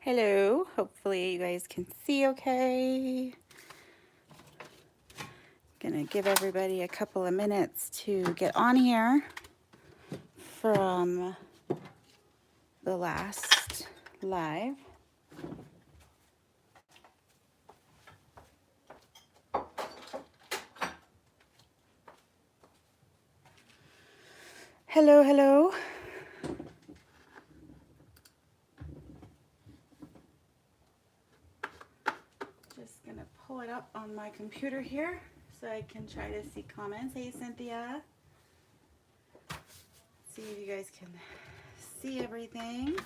Hello, hopefully you guys can see okay. Gonna give everybody a couple of minutes to get on here from the last live. Hello, hello. Just gonna pull it up on my computer here so I can try to see comments. Hey, Cynthia. See if you guys can see everything.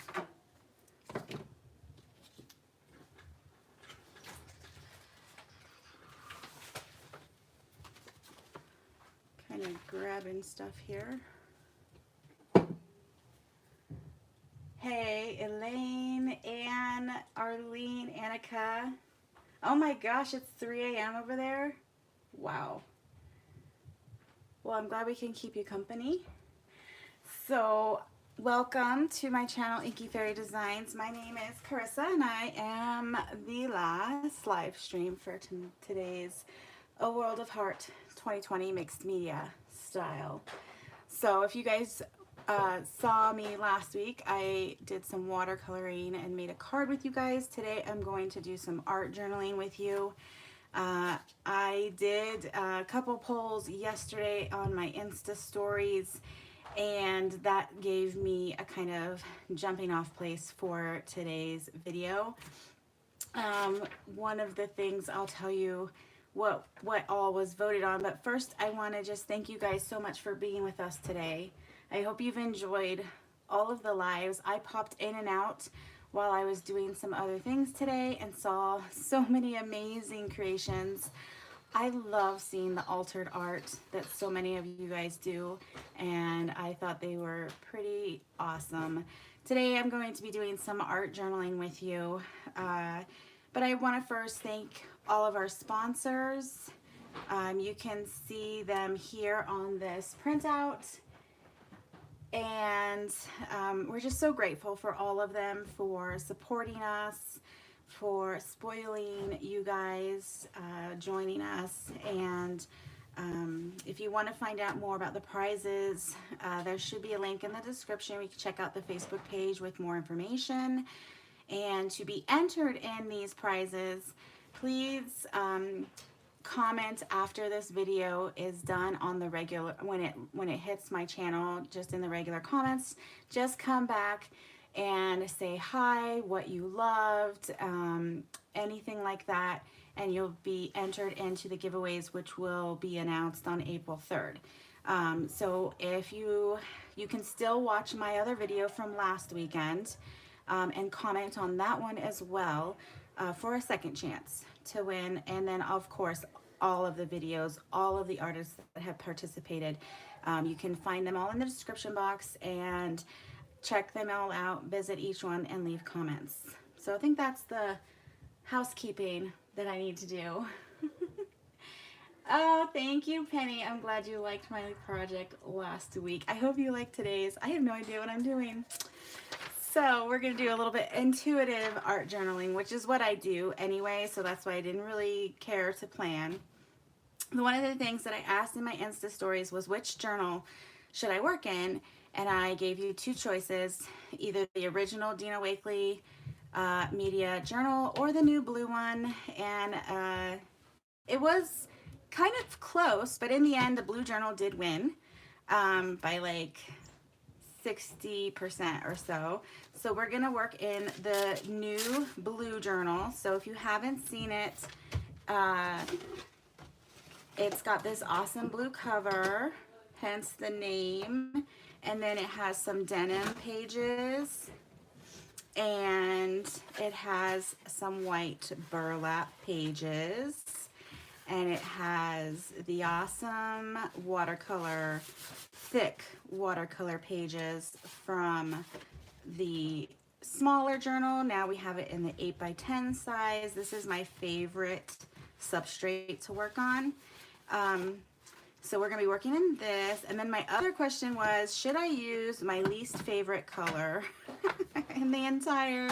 Kind of grabbing stuff here. Hey, Elaine, Anne, Arlene, Annika. Oh my gosh, it's 3 a.m. over there. Wow. Well, I'm glad we can keep you company. So, welcome to my channel, Inky Fairy Designs. My name is Carissa, and I am the last live stream for today's A World of Heart 2020 mixed media style. So, if you guys saw me last week, I did some watercoloring and made a card with you guys. Today I'm going to do some art journaling with you. I did a couple polls yesterday on my Insta stories, and that gave me a kind of jumping off place for today's video. One of the things I'll tell you what all was voted on, but first I want to just thank you guys so much for being with us today. I hope you've enjoyed all of the lives. I popped in and out while I was doing some other things today and saw so many amazing creations. I love seeing the altered art that so many of you guys do, and I thought they were pretty awesome. Today I'm going to be doing some art journaling with you, but I want to first thank all of our sponsors. You can see them here on this printout. And we're just so grateful for all of them for supporting us, for spoiling you guys, joining us. And if you want to find out more about the prizes, there should be a link in the description. You can check out the Facebook page with more information. And to be entered in these prizes, please comment after this video is done on the regular, when it hits my channel, just in the regular comments. Just come back and say hi, what you loved, anything like that, and you'll be entered into the giveaways, which will be announced on April 3rd. So if you can still watch my other video from last weekend and comment on that one as well, for a second chance to win. And then of course all of the videos, all of the artists that have participated, you can find them all in the description box and check them all out, visit each one and leave comments. So I think that's the housekeeping that I need to do. Oh, thank you, Penny. I'm glad you liked my project last week. I hope you like today's. I have no idea what I'm doing. So we're going to do a little bit intuitive art journaling, which is what I do anyway, so that's why I didn't really care to plan. One of the things that I asked in my Insta stories was which journal should I work in, and I gave you two choices, either the original Dina Wakley media journal or the new blue one, and it was kind of close, but in the end the blue journal did win by like 60% or so. So we're gonna work in the new blue journal. So if you haven't seen it, it's got this awesome blue cover, hence the name, and then it has some denim pages, and it has some white burlap pages, and it has the awesome watercolor, thick watercolor pages from the smaller journal. Now we have it in the 8x10 size. This is my favorite substrate to work on. So we're gonna be working in this. And then my other question was, should I use my least favorite color in the entire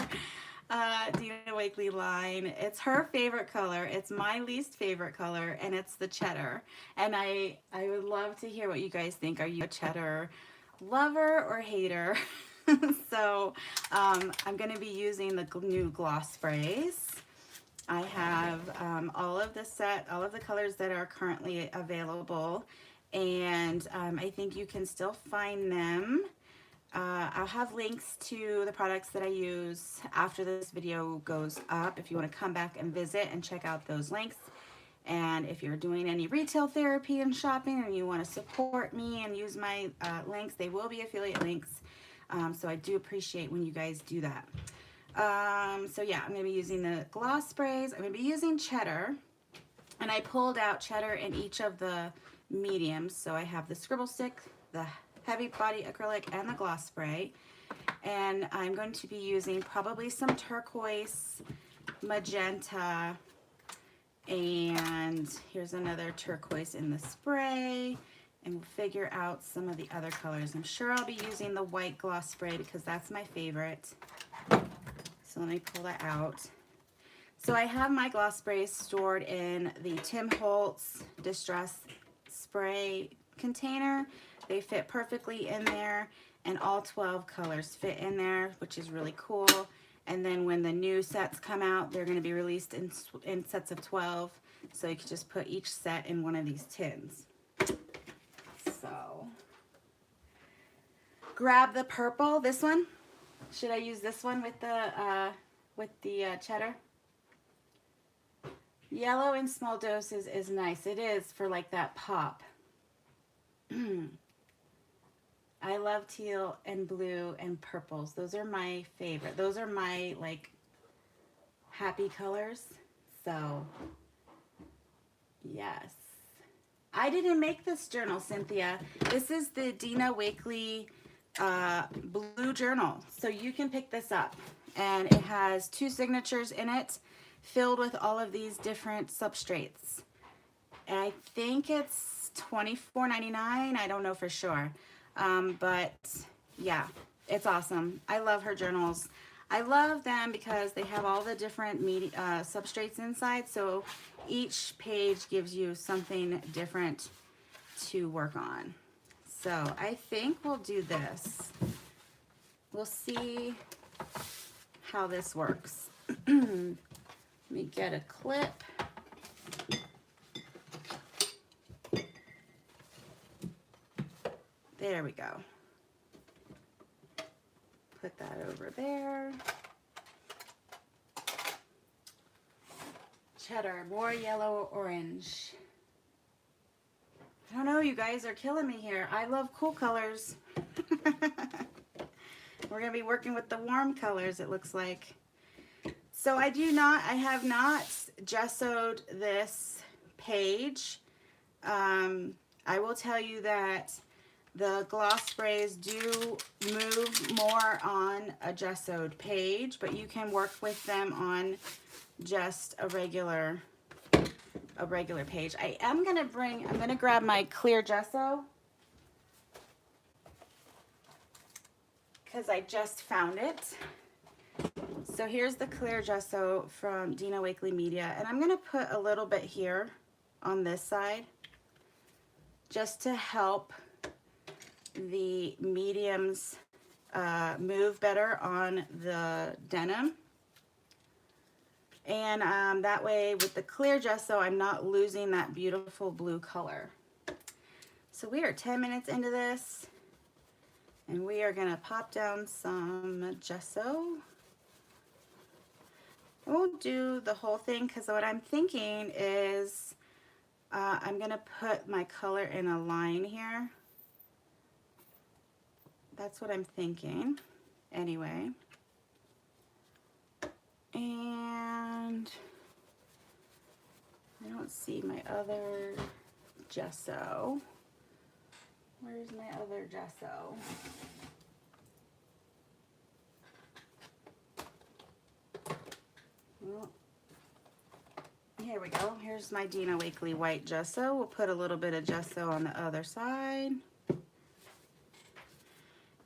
Dina Wakley line. It's her favorite color. It's my least favorite color, and it's the cheddar. And I would love to hear what you guys think. Are you a cheddar lover or hater? So I'm going to be using the new gloss sprays. I have all of the colors that are currently available, and I think you can still find them. I'll have links to the products that I use after this video goes up if you want to come back and visit and check out those links. And if you're doing any retail therapy and shopping and you want to support me and use my links, they will be affiliate links. So I do appreciate when you guys do that. So yeah, I'm going to be using the gloss sprays. I'm going to be using Cheddar. And I pulled out Cheddar in each of the mediums. So I have the scribble stick, the heavy body acrylic, and the gloss spray. And I'm going to be using probably some turquoise, magenta, and here's another turquoise in the spray. And we'll figure out some of the other colors. I'm sure I'll be using the white gloss spray because that's my favorite. So let me pull that out. So I have my gloss sprays stored in the Tim Holtz Distress Spray container. They fit perfectly in there, and all 12 colors fit in there, which is really cool. And then when the new sets come out, they're going to be released in sets of 12. So you can just put each set in one of these tins. So grab the purple, this one. Should I use this one with the cheddar? Yellow in small doses is nice. It is for like that pop. I love teal and blue and purples. Those are my favorite. Those are my like happy colors. So yes. I didn't make this journal, Cynthia. This is the Dina Wakley blue journal. So you can pick this up. And it has 2 signatures in it filled with all of these different substrates. And I think it's $24.99. I don't know for sure. But yeah, it's awesome. I love her journals. I love them because they have all the different substrates inside. So each page gives you something different to work on. So I think we'll do this. We'll see how this works. Let me get a clip. There we go. Put that over there. Cheddar, more yellow orange. I don't know, you guys are killing me here. I love cool colors. We're going to be working with the warm colors, it looks like. So I have not gessoed this page. I will tell you that the gloss sprays do move more on a gessoed page, but you can work with them on just a regular page. I'm gonna grab my clear gesso because I just found it. So here's the clear gesso from Dina Wakley Media, and I'm gonna put a little bit here on this side just to help the mediums move better on the denim. And that way with the clear gesso, I'm not losing that beautiful blue color. So we are 10 minutes into this, and we are gonna pop down some gesso. I won't do the whole thing because what I'm thinking is I'm gonna put my color in a line here. That's what I'm thinking, anyway. And I don't see my other gesso. Where's my other gesso? Well, here we go. Here's my Dina Wakley white gesso. We'll put a little bit of gesso on the other side.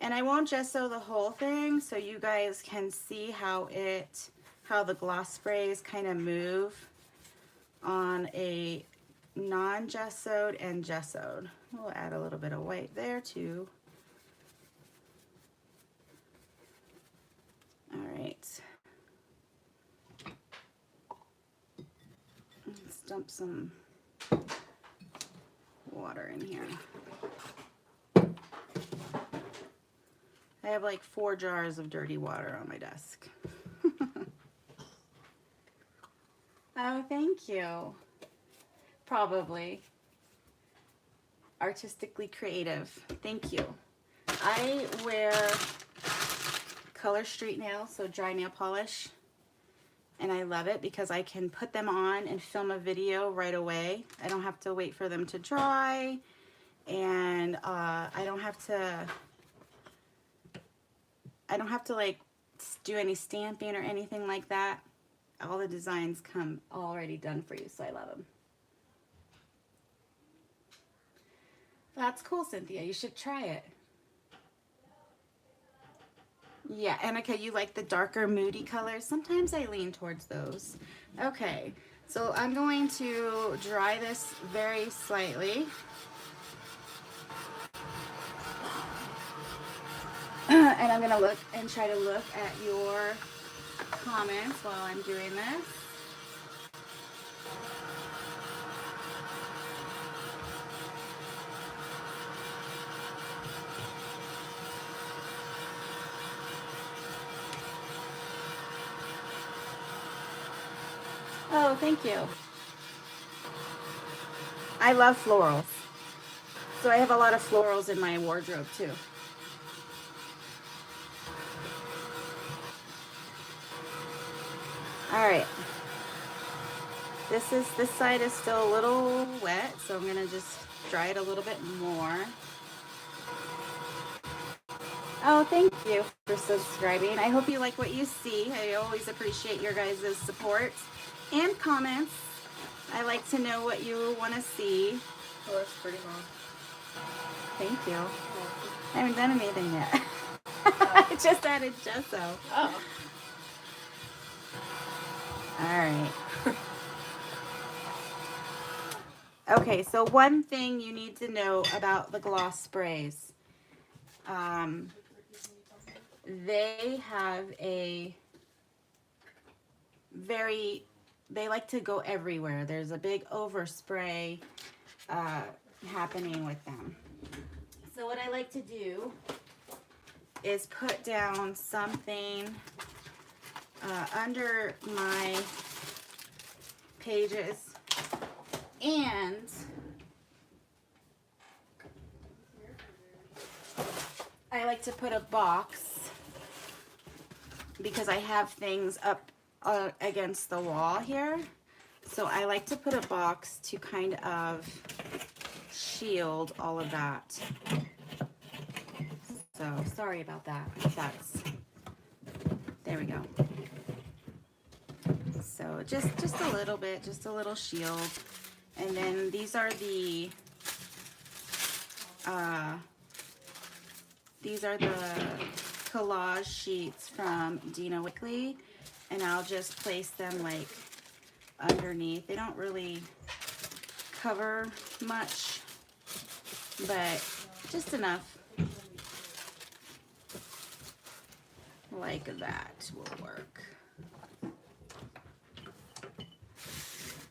And I won't gesso the whole thing so you guys can see how the gloss sprays kind of move on a non-gessoed and gessoed. We'll add a little bit of white there too. All right. Let's dump some water in here. I have like 4 jars of dirty water on my desk. Oh, thank you. Probably. Artistically creative. Thank you. I wear Color Street nails, so dry nail polish. And I love it because I can put them on and film a video right away. I don't have to wait for them to dry. And I don't have to like do any stamping or anything like that. All the designs come already done for you, so I love them. That's cool, Cynthia. You should try it. Yeah, Annika, you like the darker, moody colors? Sometimes I lean towards those. Okay, so I'm going to dry this very slightly. And I'm gonna look and try to look at your comments while I'm doing this. Oh, thank you. I love florals. So I have a lot of florals in my wardrobe too. All right. This side is still a little wet, so I'm gonna just dry it a little bit more. Oh, thank you for subscribing. I hope you like what you see. I always appreciate your guys' support and comments. I like to know what you want to see. Oh, that's pretty long. Thank you. I haven't done anything yet. I just added gesso. Oh. All right. Okay, so one thing you need to know about the gloss sprays. They have they like to go everywhere. There's a big overspray happening with them. So what I like to do is put down something under my pages, and I like to put a box because I have things up against the wall here. So I like to put a box to kind of shield all of that. So sorry about that. There we go. So just a little bit, just a little shield. And then these are the collage sheets from Dina Wakley, and I'll just place them like underneath. They don't really cover much, but just enough. Like that will work.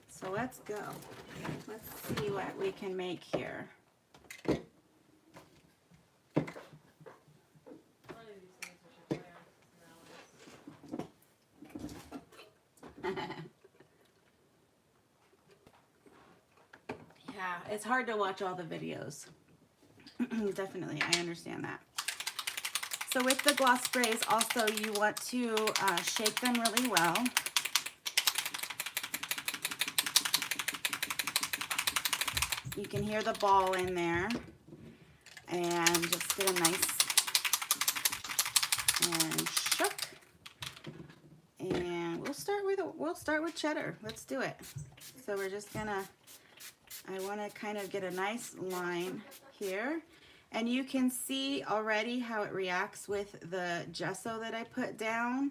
So let's go. Let's see what we can make here. Yeah, it's hard to watch all the videos. Definitely, I understand that. So with the gloss sprays, also you want to shake them really well. You can hear the ball in there, and just get a nice and shook. And we'll start with cheddar. Let's do it. So we're just gonna. I want to kind of get a nice line here, And you can see already how it reacts with the gesso that I put down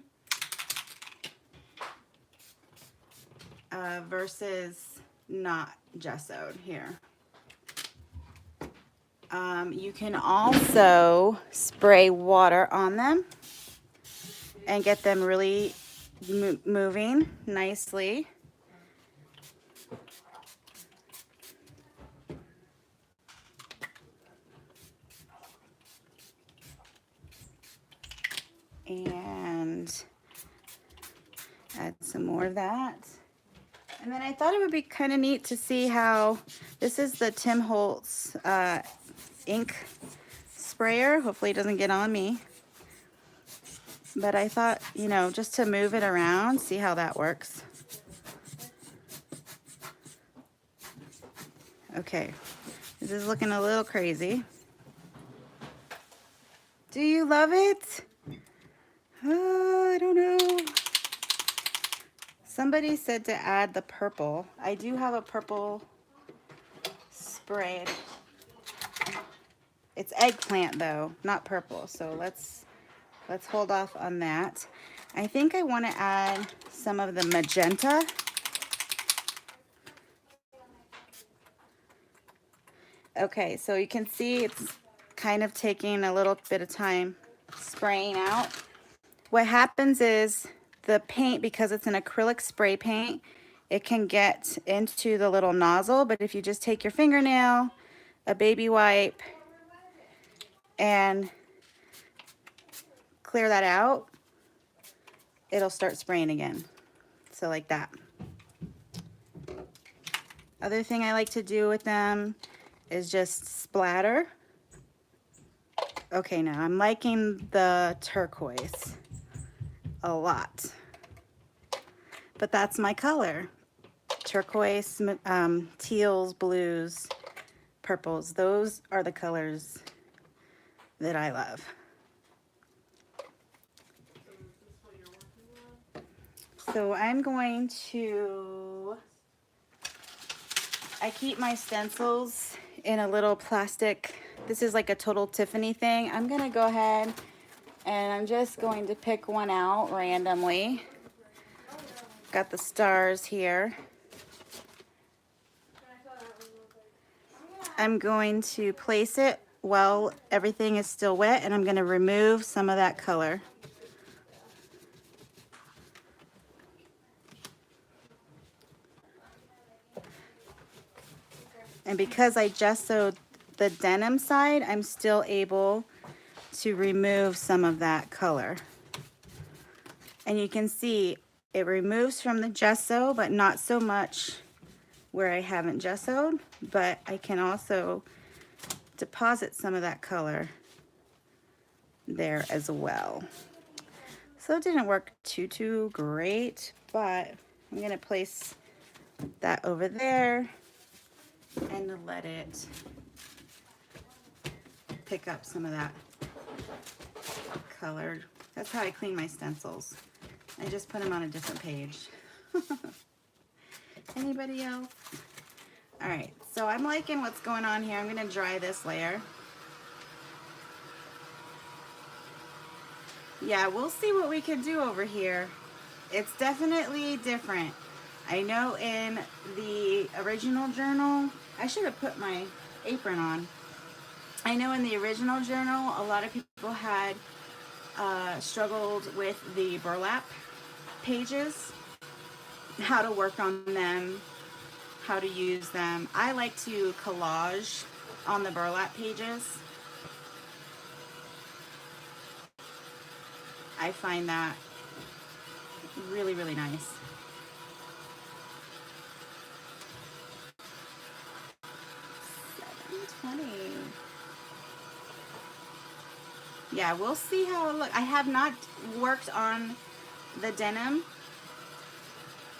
versus not gessoed here. You can also spray water on them and get them really moving nicely. And add some more of that. And then I thought it would be kind of neat to see how, this is the Tim Holtz ink sprayer. Hopefully it doesn't get on me. But I thought, you know, just to move it around, see how that works. Okay, this is looking a little crazy. Do you love it? I don't know. Somebody said to add the purple. I do have a purple spray. It's eggplant though, not purple. So let's hold off on that. I think I want to add some of the magenta. Okay, so you can see it's kind of taking a little bit of time spraying out. What happens is the paint, because it's an acrylic spray paint, it can get into the little nozzle, but if you just take your fingernail, a baby wipe, and clear that out, it'll start spraying again. So like that. Other thing I like to do with them is just splatter. Okay, now I'm liking the turquoise a lot, but that's my color. Turquoise, teals, blues, purples, those are the colors that I love. So I'm going to, I keep my stencils in a little plastic, this is like a Total Tiffany thing. I'm gonna go ahead and I'm just going to pick one out randomly. Got the stars here. I'm going to place it while everything is still wet, and I'm going to remove some of that color. And because I gessoed the denim side, I'm still able to remove some of that color. And you can see it removes from the gesso, but not so much where I haven't gessoed, but I can also deposit some of that color there as well. So it didn't work too great, but I'm going to place that over there and let it pick up some of that color. That's how I clean my stencils. I just put them on a different page. Anybody else? All right, so I'm liking what's going on here. I'm going to dry this layer. Yeah, we'll see what we can do over here. It's definitely different. I know in the original journal, I should have put my apron on. I know in the original journal, a lot of people had struggled with the burlap pages, how to work on them, how to use them. I like to collage on the burlap pages. I find that really, really nice. Yeah, we'll see how it looks. I have not worked on the denim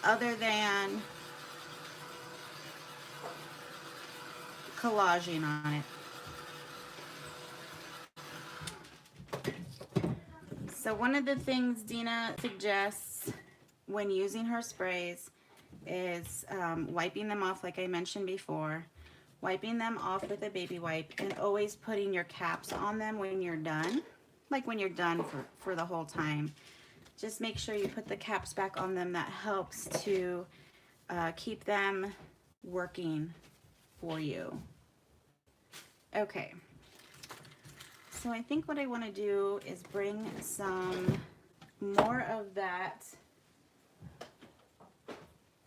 other than collaging on it. So one of the things Dina suggests when using her sprays is wiping them off like I mentioned before, wiping them off with a baby wipe, and always putting your caps on them when you're done, like when you're done for the whole time. Just make sure you put the caps back on them. That helps to keep them working for you. Okay, so I think what I want to do is bring some more of that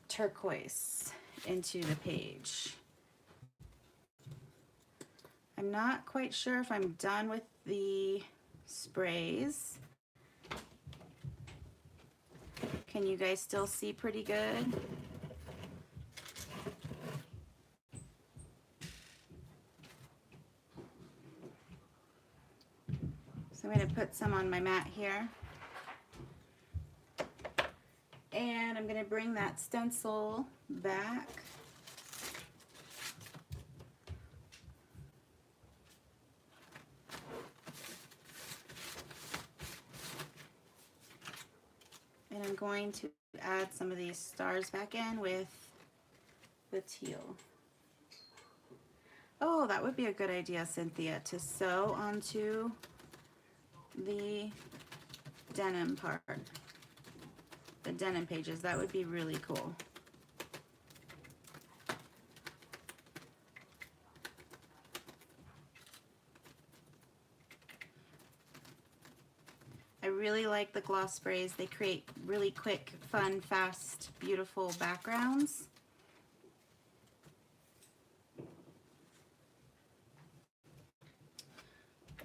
turquoise into the page. I'm not quite sure if I'm done with the sprays. Can you guys still see pretty good? So I'm going to put some on my mat here. And I'm going to bring that stencil back. And I'm going to add some of these stars back in with the teal. Oh, that would be a good idea, Cynthia, to sew onto the denim part, the denim pages. That would be really cool. I really like the gloss sprays. They create really quick, fun, fast, beautiful backgrounds.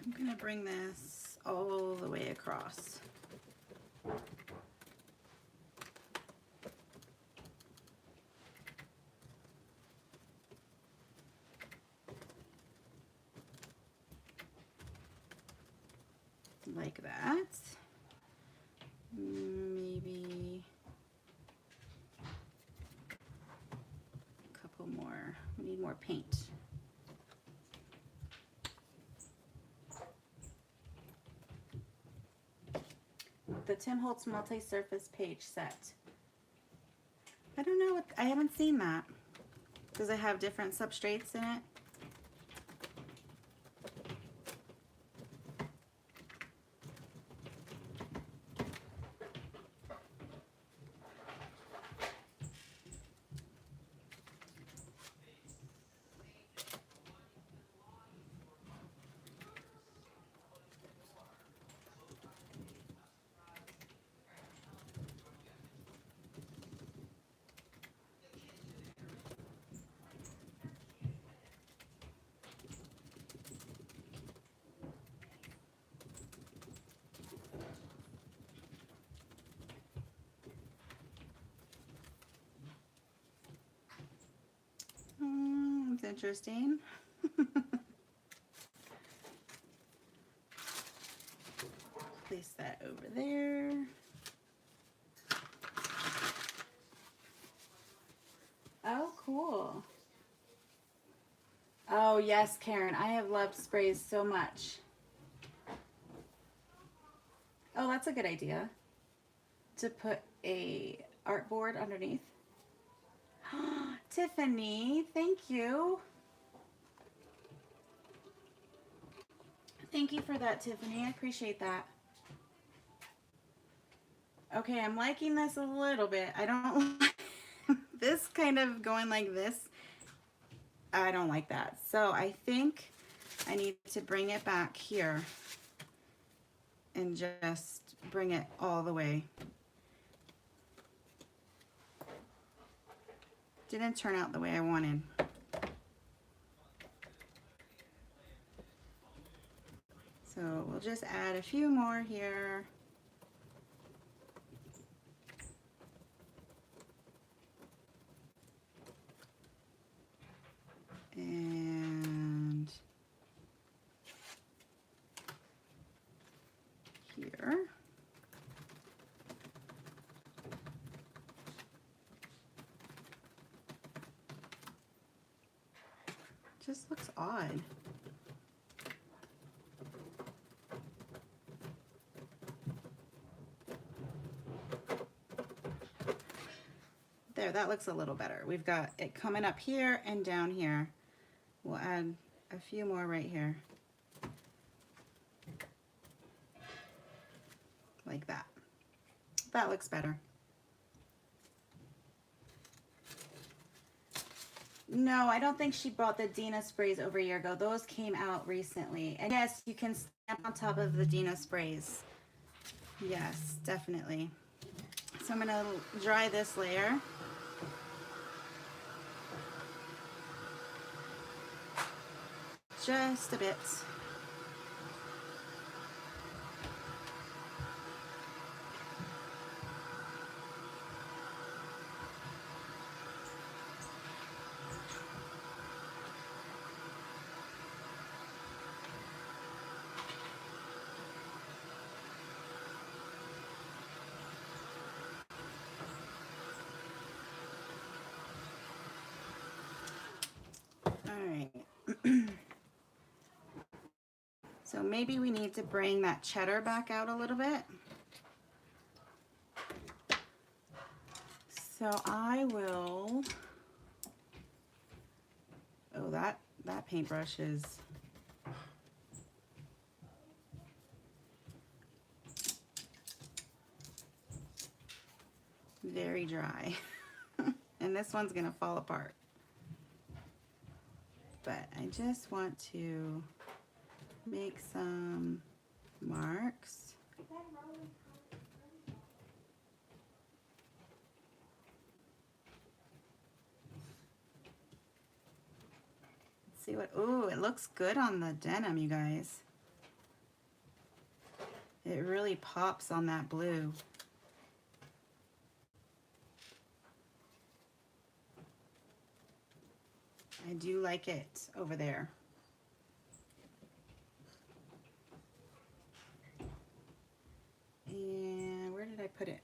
I'm going to bring this all the way across. Like that. Maybe a couple more. We need more paint. The Tim Holtz multi-surface page set. I don't know what, I haven't seen that. Does it have different substrates in it? That's interesting. Place that over there. Oh, cool. Oh, yes, Karen. I have loved sprays so much. Oh, that's a good idea. To put a artboard underneath. Tiffany, thank you. Thank you for that, Tiffany. I appreciate that. Okay, I'm liking this a little bit. I don't like this kind of going like this. I don't like that. So I think I need to bring it back here and just bring it all the way. Didn't turn out the way I wanted. So we'll just add a few more here. And here. Just looks odd. There, that looks a little better. We've got it coming up here and down here. we'll add a few more right here. Like that. That looks better. No, I don't think she bought the Dina sprays over a year ago. Those came out recently. And yes, you can stamp on top of the Dina sprays. Yes, definitely. So I'm going to dry this layer. Just a bit. So maybe we need to bring that cheddar back out a little bit. So I will, oh, that paintbrush is very dry. And this one's gonna fall apart. But I just want to make some marks. Let's see what, ooh, it looks good on the denim, you guys. It really pops on that blue. I do like it over there. And where did I put it?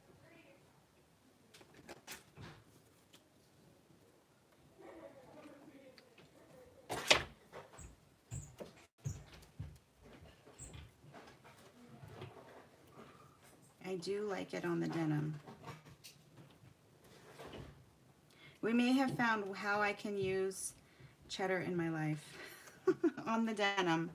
I do like it on the denim. We may have found how I can use cheddar in my life on the denim.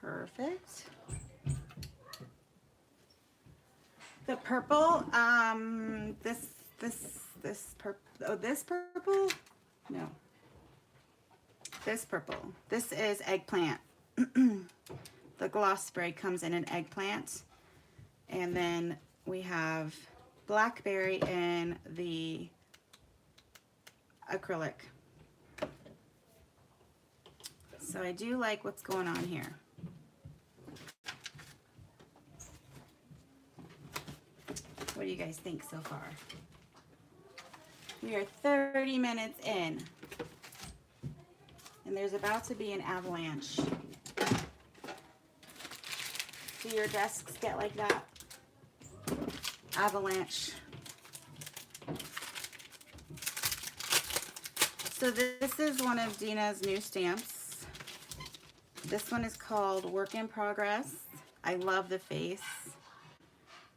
Perfect. The purple, this purple? No. This purple. This is eggplant. The gloss spray comes in an eggplant. And then we have blackberry in the acrylic. So I do like what's going on here. What do you guys think so far? We are 30 minutes in. And there's about to be an avalanche. Do your desks get like that? Avalanche. So this is one of Dina's new stamps. This one is called Work in Progress. I love the face.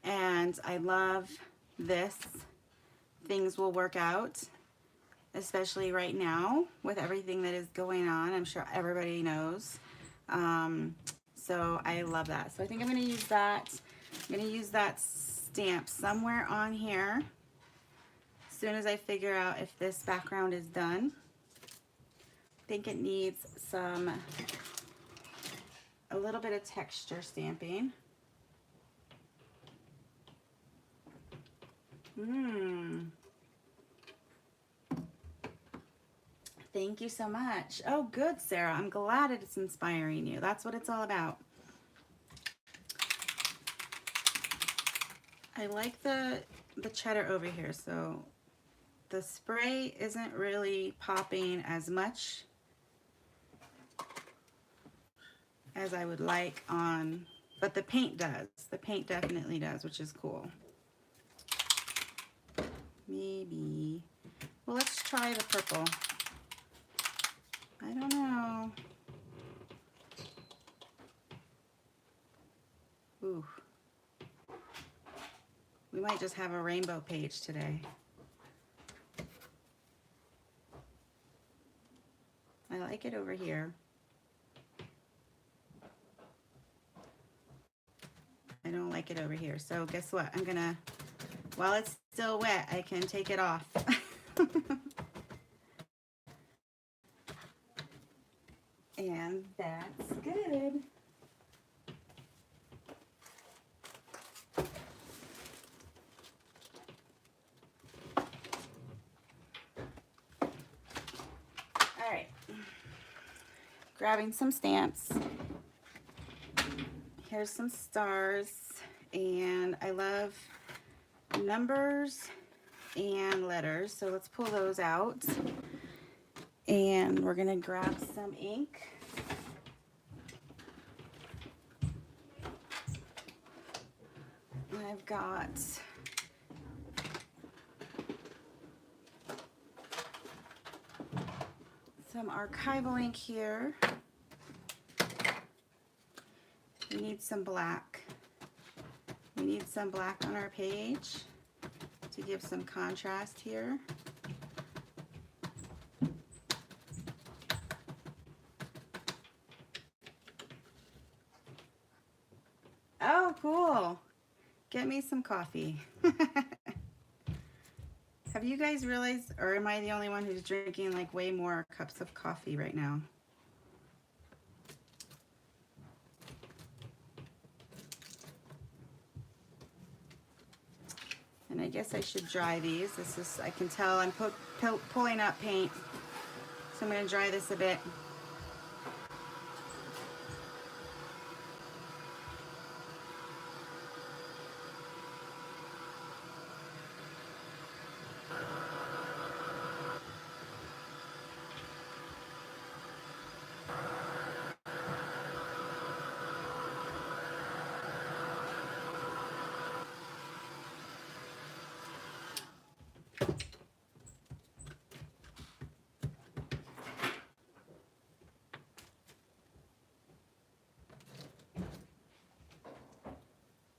And I love this. Things will work out. Especially right now with everything that is going on. I'm sure everybody knows. So I love that. So I think I'm going to use that. I'm going to use that stamp somewhere on here as soon as I figure out if this background is done. I think it needs a little bit of texture stamping. Thank you so much. Oh, good, Sarah. I'm glad it's inspiring you. That's what it's all about. I like the cheddar over here. So the spray isn't really popping as much as I would like on, but the paint does. The paint definitely does, which is cool. Maybe. Well, let's try the purple. I don't know. might just have a rainbow page today. I like it over here. I don't like it over here. So guess what? I'm gonna, while it's still wet, I can take it off. And that's good. All right, grabbing some stamps. Here's some stars, and I love numbers and letters, so let's pull those out. And we're gonna grab some ink. I've got some archival ink here. We need some black. We need some black on our page to give some contrast here. Oh, cool. Get me some coffee. Have you guys realized, or am I the only one who's drinking like way more cups of coffee right now? And I guess I should dry these. This is, I can tell I'm pulling up paint. So I'm going to dry this a bit.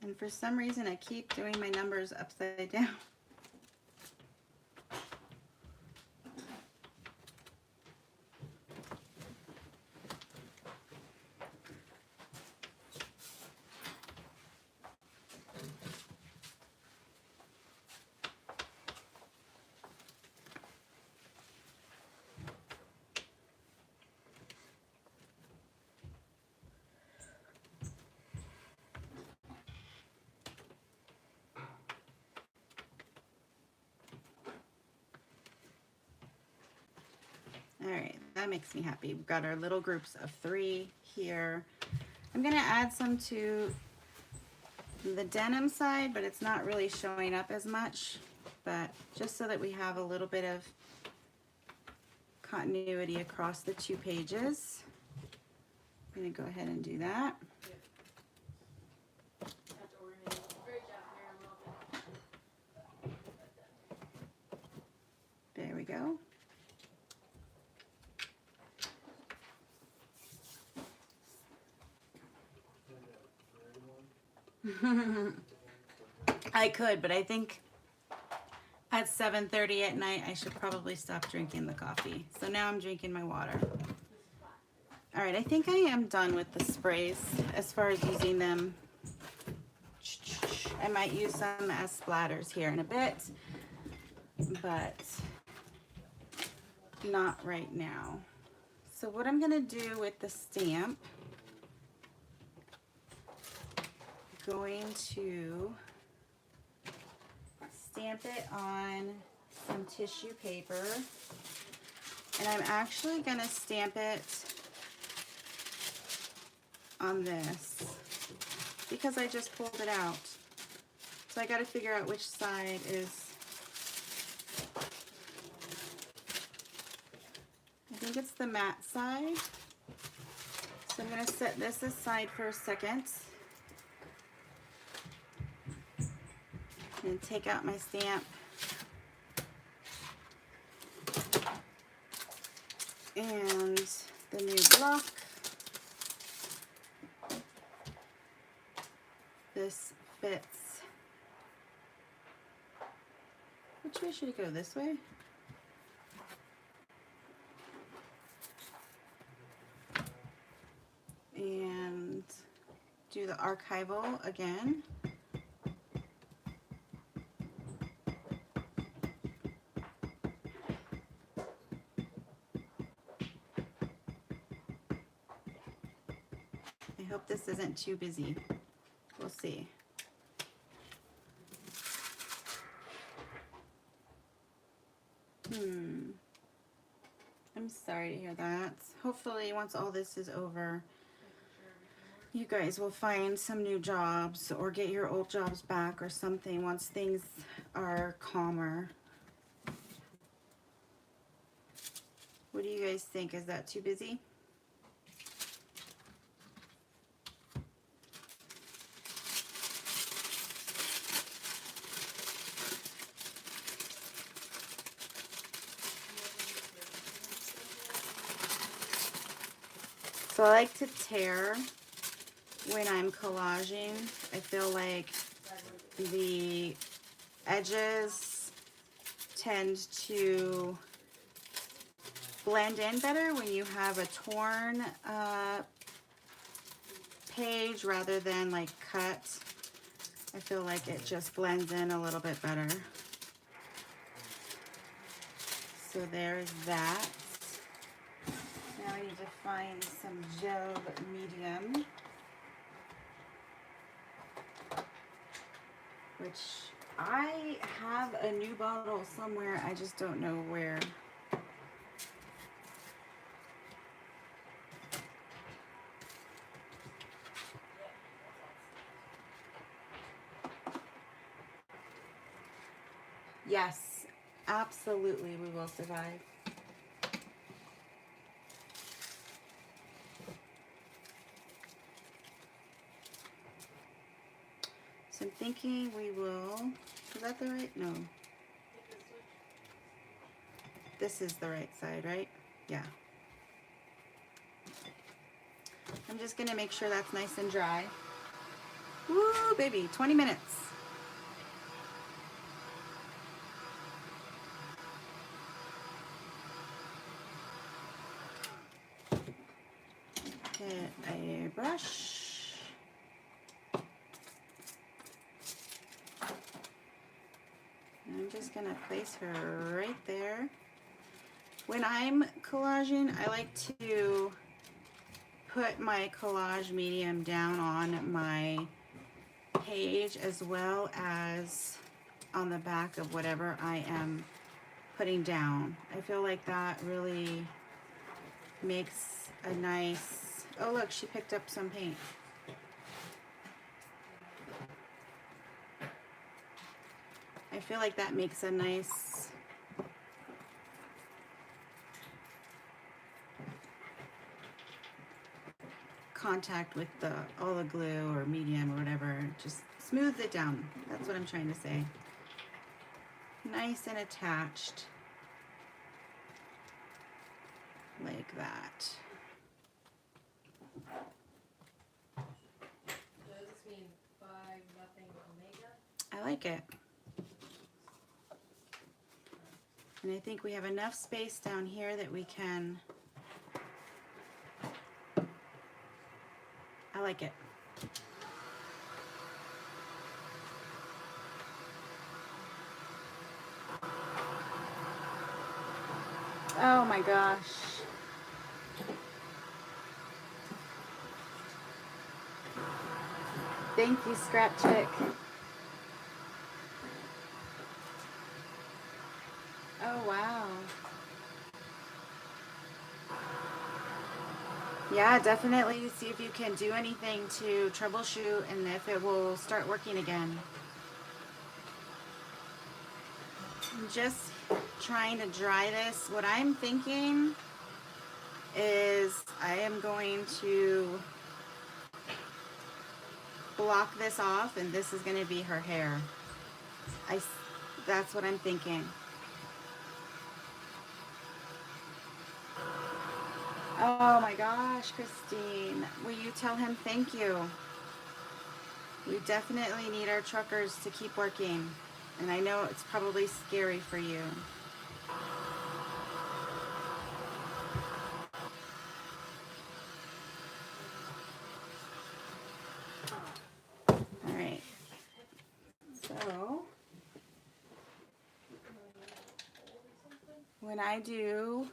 And for some reason, I keep doing my numbers upside down. All right, that makes me happy. We've got our little groups of 3 here. I'm gonna add some to the denim side, but it's not really showing up as much, but just so that we have a little bit of continuity across the 2 pages. I'm gonna go ahead and do that. There we go. I could, but I think at 7:30 at night I should probably stop drinking the coffee. So now I'm drinking my water. All right, I think I am done with the sprays as far as using them. I might use some as splatters here in a bit, but not right now. So what I'm gonna do with the stamp, going to stamp it on some tissue paper, and I'm actually going to stamp it on this because I just pulled it out. So I got to figure out which side is, I think it's the matte side. So I'm going to set this aside for a second and take out my stamp and the new block. This fits Which way should it go? This way? And do the archival again. I hope this isn't too busy. We'll see. I'm sorry to hear that. Hopefully once all this is over, you guys will find some new jobs or get your old jobs back or something once things are calmer. What do you guys think? Is that too busy? So I like to tear when I'm collaging. I feel like the edges tend to blend in better when you have a torn page rather than like cut. I feel like it just blends in a little bit better. So there's that. Now I need to find some gel medium, which I have a new bottle somewhere. I just don't know where. Yes, absolutely, we will survive. So I'm thinking we will, is that the right? No. This is the right side, right? Yeah. I'm just gonna make sure that's nice and dry. Woo, baby, 20 minutes. Get a brush. I'm just gonna place her right there. When I'm collaging, I like to put my collage medium down on my page as well as on the back of whatever I am putting down. I feel like that really makes a nice, oh look, she picked up some paint. I feel like that makes a nice contact with the all the glue or medium or whatever. Just smooths it down. That's what I'm trying to say. Nice and attached. Like that. Does this mean 5-0 Omega? I like it. And I think we have enough space down here that we can, I like it. Oh my gosh. Thank you, Scrap Chick. Oh, wow. Yeah, definitely see if you can do anything to troubleshoot and if it will start working again. I'm just trying to dry this. What I'm thinking is I am going to block this off and this is going to be her hair. That's what I'm thinking. Oh my gosh, Christine. Will you tell him thank you? We definitely need our truckers to keep working And I know it's probably scary for you. All right. So when I do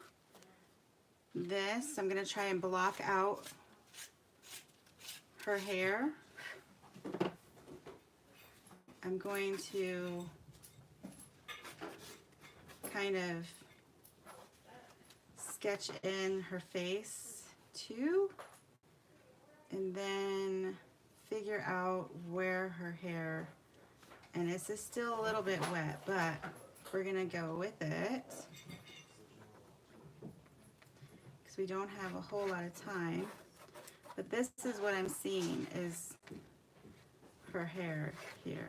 this, I'm going to try and block out her hair. I'm going to kind of sketch in her face too, and then figure out where her hair, and this is still a little bit wet, but we're gonna go with it because we don't have a whole lot of time. But this is what I'm seeing is her hair here.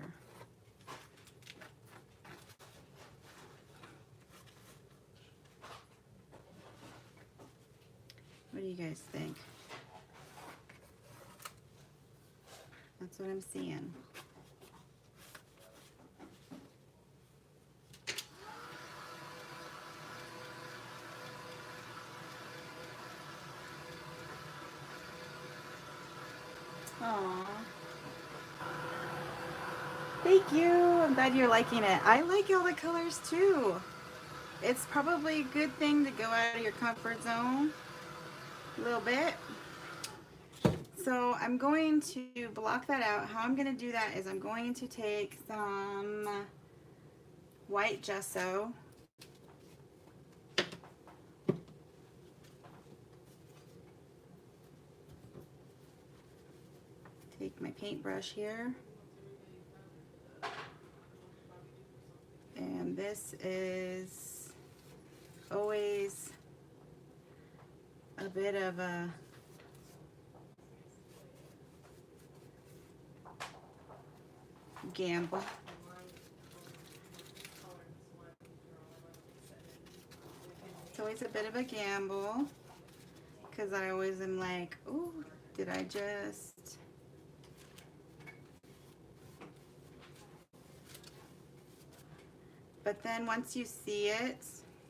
What do you guys think? That's what I'm seeing. Aww. Thank you. I'm glad you're liking it. I like all the colors too. It's probably a good thing to go out of your comfort zone a little bit. So I'm going to block that out. How I'm going to do that is I'm going to take some white gesso. Take my paintbrush here. And this is always a bit of a gamble. It's always a bit of a gamble because I always am like, oh, did I just... But then once you see it,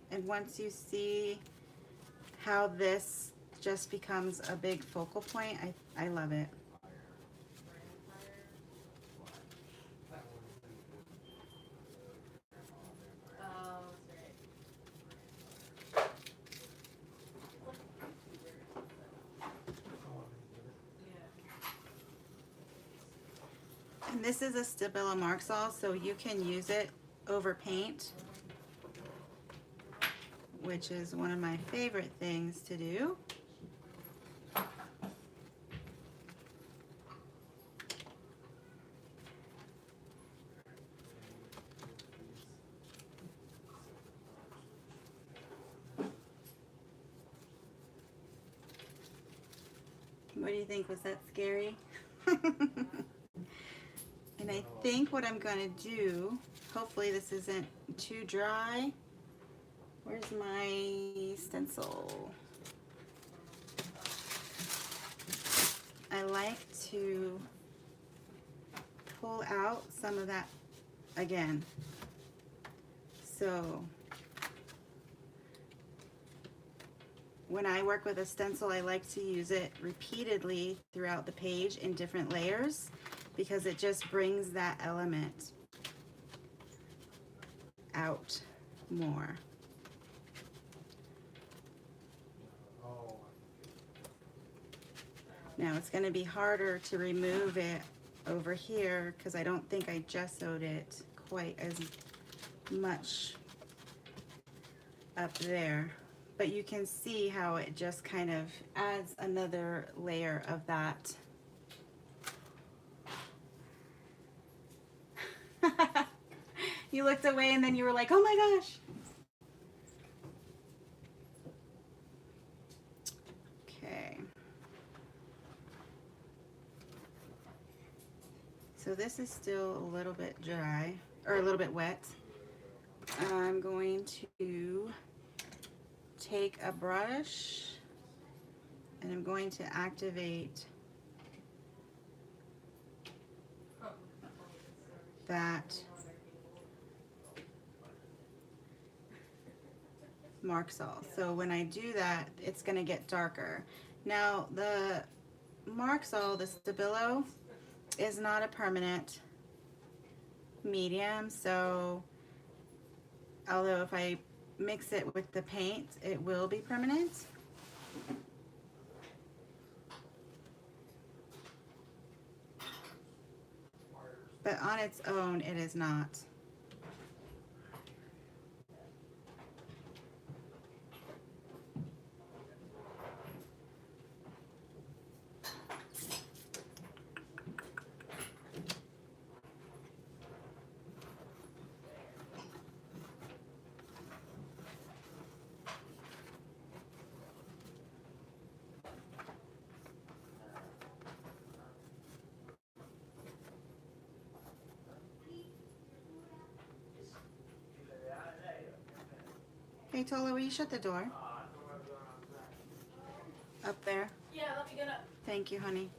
and once you see how this just becomes a big focal point, I love it. And this is a Stabilo Marxall, so you can use it over paint, which is one of my favorite things to do. What do you think? Was that scary? And I think what I'm going to do, hopefully this isn't too dry. Where's my stencil? I like to pull out some of that again. So when I work with a stencil, I like to use it repeatedly throughout the page in different layers because it just brings that element out more. Now it's going to be harder to remove it over here because I don't think I gessoed it quite as much up there. But you can see how it just kind of adds another layer of that. You looked away and then you were like, oh my gosh. Okay. So this is still a little bit dry, or a little bit wet. I'm going to take a brush and I'm going to activate that Marksol. So when I do that, it's going to get darker. Now the Marksol, the Stabilo, is not a permanent medium, so although if I mix it with the paint, it will be permanent. But on its own, it is not. Hey Tola, will you shut the door? Up there. Yeah, let me get up. Thank you, honey.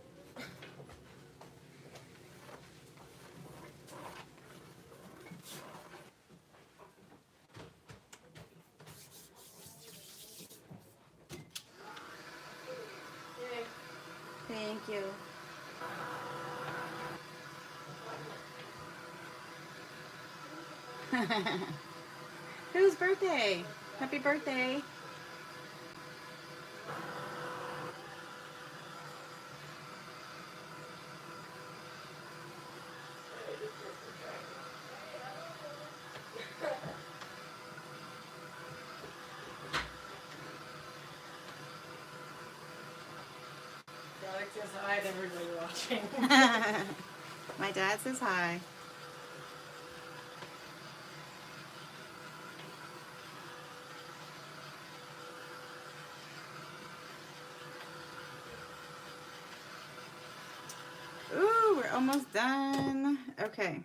Yay. Thank you. Whose birthday? Happy birthday. Alex says hi to everybody watching. My dad says hi. Ooh, we're almost done. Okay.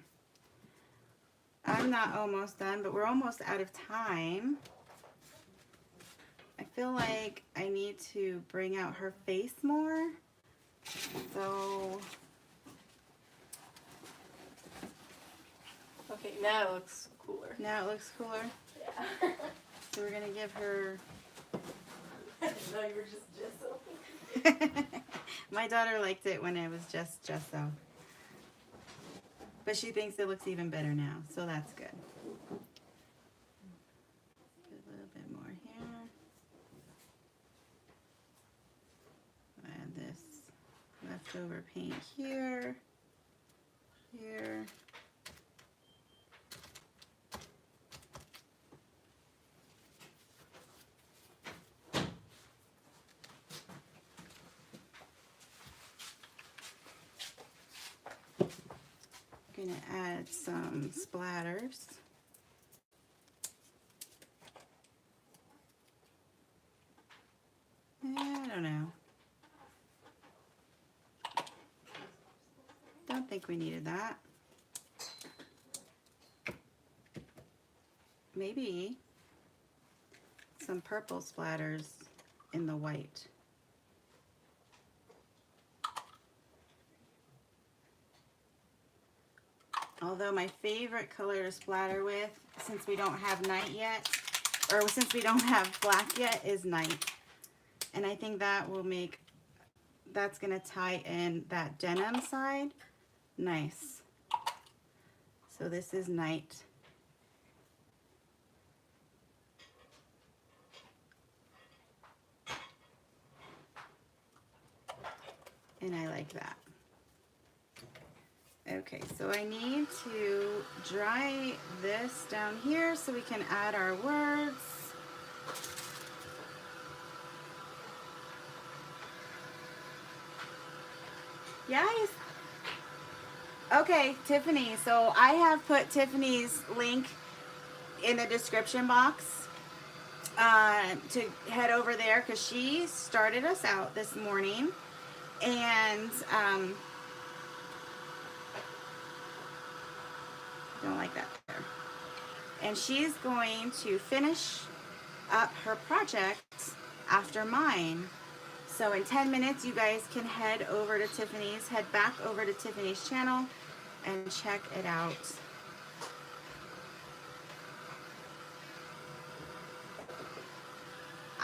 I'm not almost done, but we're almost out of time. I feel like I need to bring out her face more. So, Okay, now it looks cooler. now it looks cooler. Yeah. So we're gonna give her... I didn't know you were just jizzle. My daughter liked it when it was just so. But she thinks it looks even better now, so that's good. Put a little bit more here. Add this leftover paint here, here. Gonna add some splatters. I don't know. Don't think we needed that. Maybe some purple splatters in the white. Although my favorite color to splatter with, since we don't have night yet, or since we don't have black yet, is night. And I think that will make, that's gonna tie in that denim side nice. So this is night. And I like that. Okay, so I need to dry this down here so we can add our words. Yes. Okay, Tiffany. So I have put Tiffany's link in the description box to head over there because she started us out this morning. And don't like that there. And she's going to finish up her project after mine. So in 10 minutes, you guys can head over to Tiffany's, head back over to Tiffany's channel and check it out.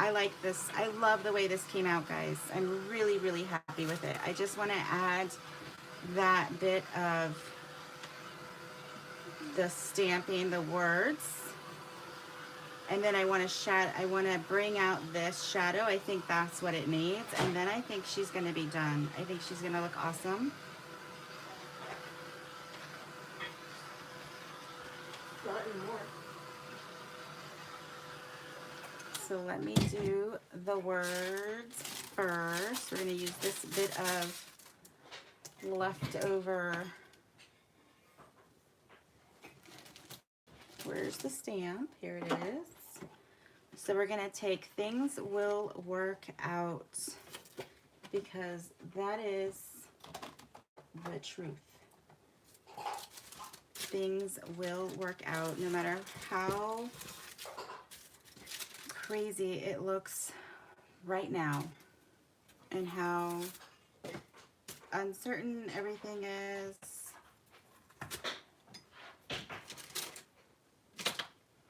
I like this. I love the way this came out, guys. I'm really, really happy with it. I just want to add that bit of the stamping, the words. And then I want to bring out this shadow. I think that's what it needs. And then I think she's going to be done. I think she's going to look awesome. Not anymore. So let me do the words first. We're going to use this bit of leftover. Where's the stamp? Here it is. So we're going to take Things Will Work Out, because that is the truth. Things will work out no matter how crazy it looks right now and how uncertain everything is.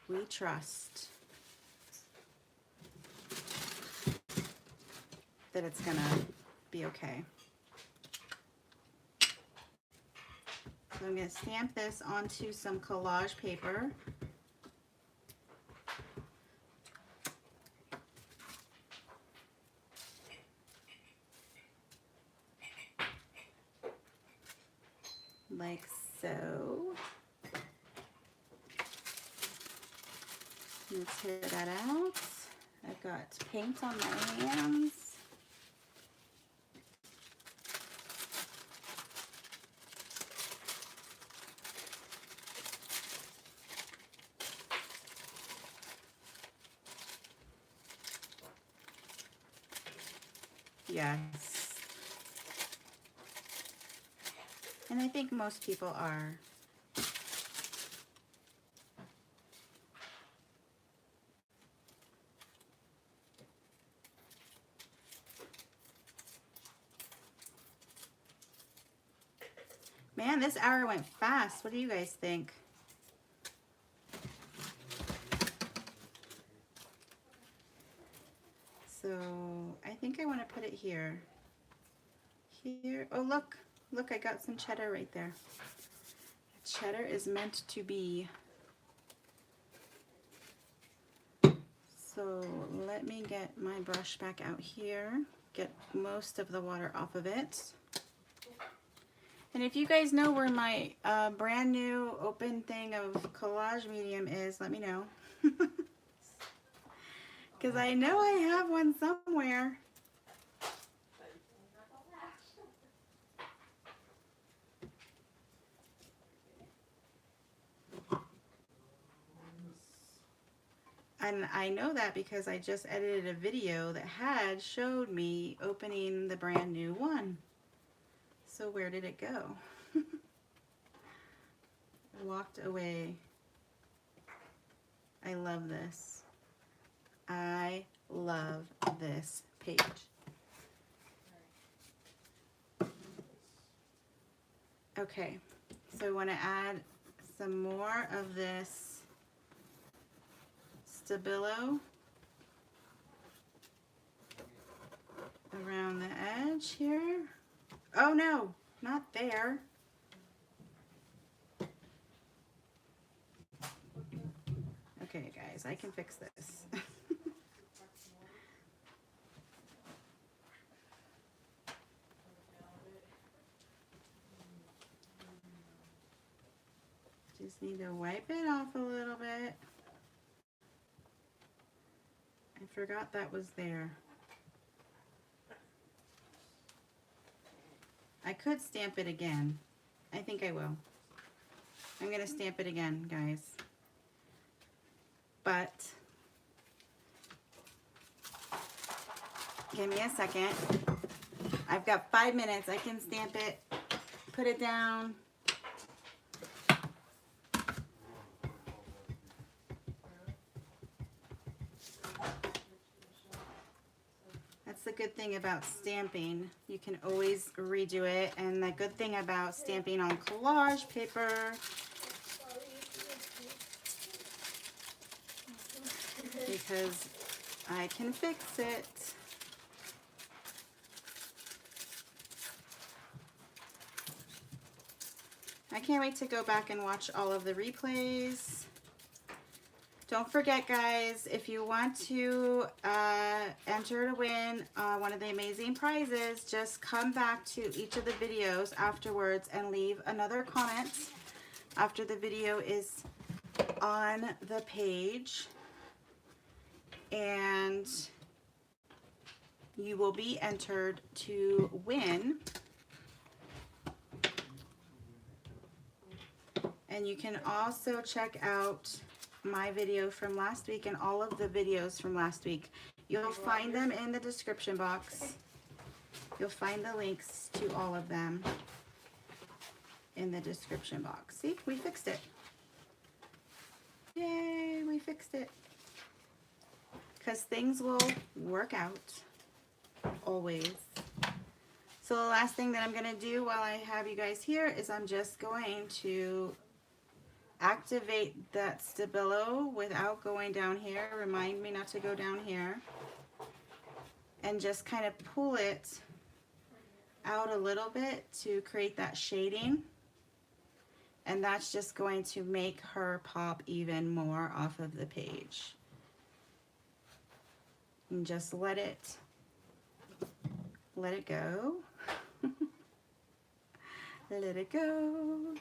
We trust that it's gonna be okay. So I'm gonna stamp this onto some collage paper. Like so. Let's tear that out. I've got paint on my hands. Yes. And I think most people are. Man, this hour went fast. What do you guys think? So I think I want to put it here. Here. Oh, look. Look, I got some cheddar right there. Cheddar is meant to be. So let me get my brush back out here. Get most of the water off of it. And if you guys know where my brand new open thing of collage medium is, let me know. Because I know I have one somewhere. And I know that because I just edited a video that showed me opening the brand new one. So where did it go? Walked away. I love this. I love this page. Okay, so I want to add some more of this Stabilo around the edge here. Oh no, not there. Okay guys, I can fix this. Just need to wipe it off a little bit. I forgot that was there. I could stamp it again. I think I will. I'm going to stamp it again, guys. But give me a second. I've got 5 minutes. I can stamp it, put it down. That's the good thing about stamping. You can always redo it. And the good thing about stamping on collage paper, because I can fix it. I can't wait to go back and watch all of the replays. Don't forget, guys, if you want to enter to win one of the amazing prizes, just come back to each of the videos afterwards and leave another comment after the video is on the page. And you will be entered to win. And you can also check out my video from last week and all of the videos from last week. You'll find them in the description box. You'll find the links to all of them in the description box. See, we fixed it. Yay, we fixed it. Because things will work out, always. So the last thing that I'm going to do while I have you guys here is I'm just going to activate that Stabilo without going down here. Remind me not to go down here. And just kind of pull it out a little bit to create that shading. And that's just going to make her pop even more off of the page. And just let it go. Let it go.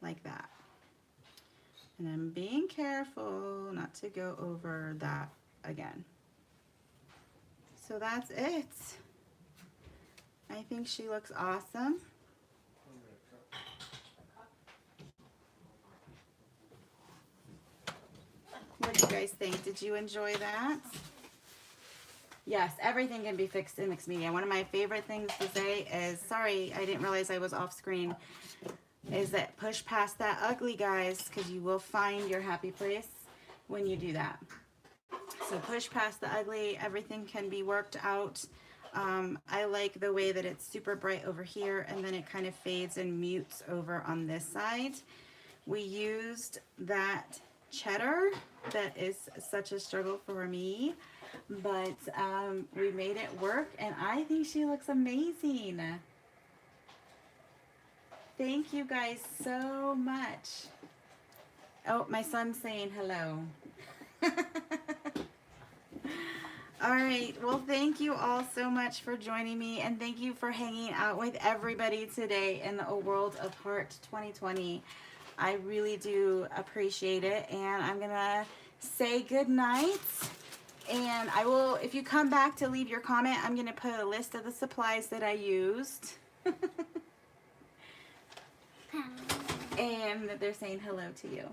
Like that. And I'm being careful not to go over that again. So that's it. I think she looks awesome. What do you guys think? Did you enjoy that? Yes, everything can be fixed in mixed media. One of my favorite things to say is, sorry, I didn't realize I was off screen, is that push past that ugly, guys, because you will find your happy place when you do that. So push past the ugly. Everything can be worked out. I like the way that it's super bright over here and then it kind of fades and mutes over on this side. We used that Cheddar that is such a struggle for me, but we made it work and I think she looks amazing. Thank you guys so much. Oh, my son's saying hello. All right, well, thank you all so much for joining me, and thank you for hanging out with everybody today in the World of Heart 2020. I really do appreciate it, and I'm gonna say good night. And I will, if you come back to leave your comment, I'm gonna put a list of the supplies that I used. And that they're saying hello to you.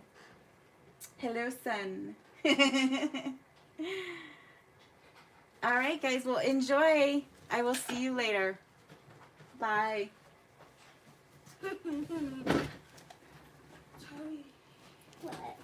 Hello, son. All right, guys. Well, enjoy. I will see you later. Bye. What?